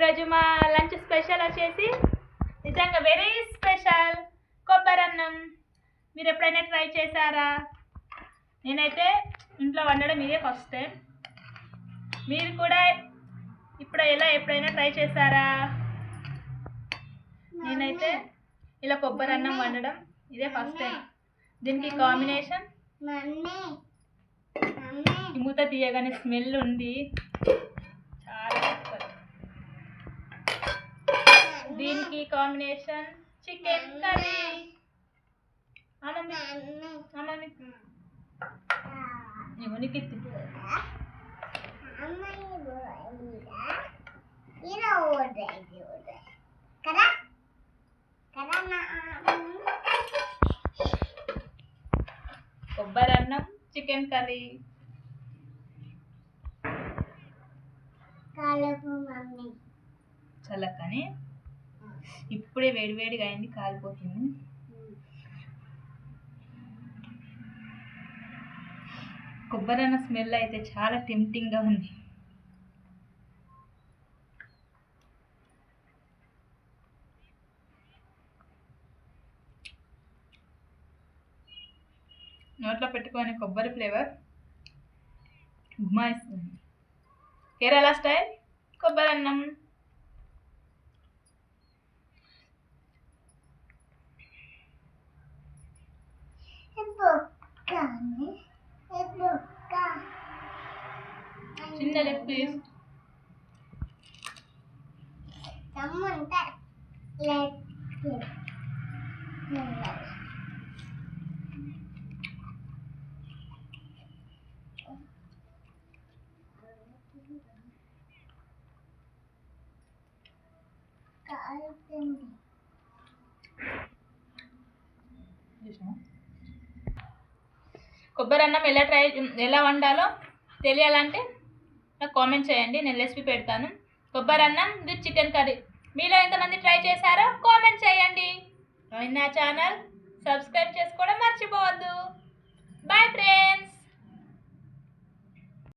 ఈరోజు మా lunch special వచ్చేసి నిజంగా వెరీ స్పెషల్ కొబ్బరి అన్నం. మీరు ఎప్పుడైనా ట్రై చేశారా? నేనైతే ఇంట్లో వండడం ఇదే ఫస్ట్ టైం. మీరు కూడా ఎప్పుడైనా ట్రై చేశారా? నేనైతే ఇలా కొబ్బరి అన్నం వండడం ఇదే ఫస్ట్ టైం. దీనికి కాంబినేషన్ మూత తీయగానే స్మెల్ ఉంది, చాలా సూపర్. దీనికి కాంబినేషన్ చికెన్ కర్రీ. కొబ్బరి అన్నం చికెన్ కర్రీ. చల్లకని ఇప్పుడే వేడివేడిగా అయింది, కాలిపోతుంది. కొబ్బరి అన్న స్మెల్ అయితే చాలా టెంప్టింగ్గా ఉంది. నోట్లో పెట్టుకొని కొబ్బరి ఫ్లేవర్ గుమాయిస్తుంది. కేరళ స్టైల్ కొబ్బరి అన్నం. చిన్న లెగ్ పీస్. కొబ్బరి అన్నం ఎలా వండాలో తెలియాలంటే నాకు కామెంట్ చేయండి, నేను రెసిపీ పెడతాను. కొబ్బరి అన్నం విత్ చికెన్ కర్రీ. మీలో ఎంతమంది ట్రై చేశారో కామెంట్ చేయండి. నా ఛానల్ సబ్స్క్రైబ్ చేసుకోవడం మర్చిపోవద్దు. Bye friends.